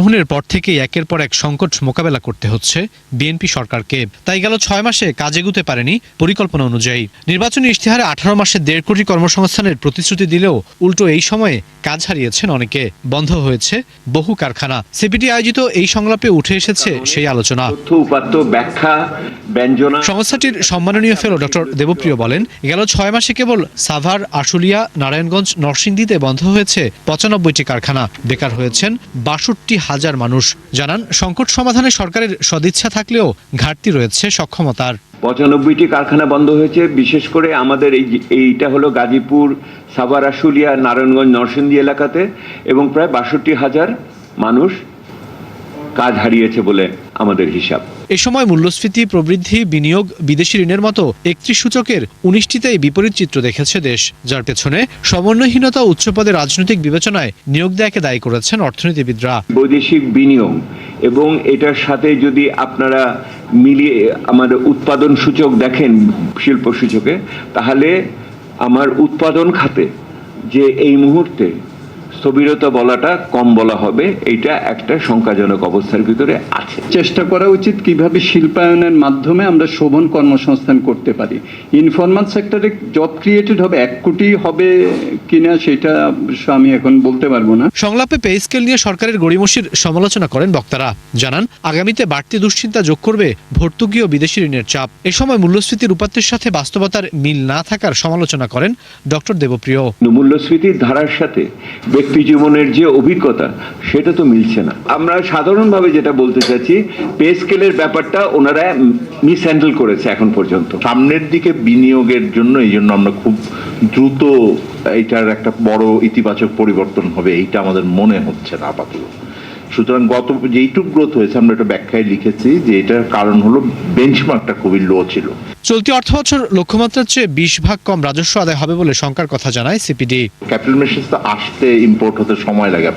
গ্রহণের পর থেকেই একের পর এক সংকট মোকাবেলা করতে হচ্ছে বিএনপি সরকারকে। তাই গেল 6 মাসে কাজ এগুতে পারেনি পরিকল্পনা অনুযায়ী। নির্বাচনী ইশতেহারে 18 মাসে 1.5 কোটি কর্মসংস্থানের প্রতিশ্রুতি দিলেও উল্টো এই সময়ে কাজ হারিয়েছেন অনেকে, বন্ধ হয়েছে বহু কারখানা। সিপিডি আয়োজিত এই সংলাপে উঠে এসেছে সেই আলোচনা। সংস্থাটির সম্মাননীয় ফেলো ডক্টর দেবপ্রিয় বলেন, গেল 6 মাসে কেবল সাভার, আশুলিয়া, নারায়ণগঞ্জ, নরসিংদীতে বন্ধ হয়েছে 95টি কারখানা। বেকার হয়েছেন 62,000 মানুষ। জানান, সংকট সমাধানে সরকারের সদিচ্ছা থাকলেও ঘাটতি রয়েছে সক্ষমতার। 95টি কারখানা বন্ধ হয়েছে। বিশেষ করে আমাদের এইটা হলো গাজীপুর, সাভার, আশুলিয়া, নারায়ণগঞ্জ, নরসিংদী এলাকাতে, এবং প্রায় 62,000 মানুষ কাজ হারিয়েছে বলে আমাদের হিসাব। এ সময় মূল্যস্ফীতি, প্রবৃদ্ধি, বিনিয়োগ, বিদেশি ঋণের মতো 31 সূচকের 19টিতেই বিপরীত চিত্র দেখেছে দেশ, যার পেছনে সমন্বয়হীনতা ও উচ্চপদে রাজনৈতিক বিবেচনায় নিয়োগ দেয়াকে দায়ী করেছেন অর্থনীতিবিদরা। বৈদেশিক বিনিয়োগ এবং এটার সাথে যদি আপনারা মিলিয়ে আমাদের উৎপাদন সূচক দেখেন, শিল্প সূচকে, তাহলে আমার উৎপাদন খাতে যে এই মুহূর্তে স্থবিরতা বলাটা কম বলা হবে, এইটা একটা শঙ্কাজনক অবস্থার ভিতরে আছে। চেষ্টা করা উচিত কিভাবে শিল্পায়নের মাধ্যমে আমরা শোভন কর্মসংস্থান করতে পারি। ইনফরমাল সেক্টরে জব ক্রিয়েটেড হবে 1 কোটি হবে কিনা সেটা আমি এখন বলতে পারবো না। সংলাপে পে স্কেল নিয়ে সরকারের গড়িমসির সমালোচনা করেন বক্তারা। জানান, আগামীতে বাড়তি দুশ্চিন্তা যোগ করবে ভর্তুকি ও বিদেশি ঋণের চাপ। এ সময় মূল্যস্ফীতির উপাত্তের সাথে বাস্তবতার মিল না থাকার সমালোচনা করেন ডক্টর দেবপ্রিয়। মূল্যস্ফীতির ধারার সাথে ব্যক্তি জীবনের যে অভিজ্ঞতা, সেটা তো মিলছে না। আমরা সাধারণভাবে যেটা বলতে চাচ্ছি, পে স্কেলের ব্যাপারটা ওনারা মিস হ্যান্ডেল করেছে এখন পর্যন্ত। সামনের দিকে বিনিয়োগের জন্য এই জন্য আমরা খুব দ্রুত এটার একটা বড় ইতিবাচক পরিবর্তন হবে, এইটা আমাদের মনে হচ্ছে না আপাতত। সুতরাং গত যেইটুক গ্রোথ হয়েছে আমরা একটা ব্যাখ্যায় লিখেছি যে এটার কারণ হলো বেঞ্চমার্কটা খুবই লো ছিল। চলতি অর্থবছর লক্ষ্যমাত্রার চেয়ে 20 ভাগ কম রাজস্ব আদায় হবে বলে শঙ্কার কথা জানায় সিপিডি। ক্যাপিটাল মেশিনস তো আসতে, ইম্পোর্ট হতে সময় লাগে।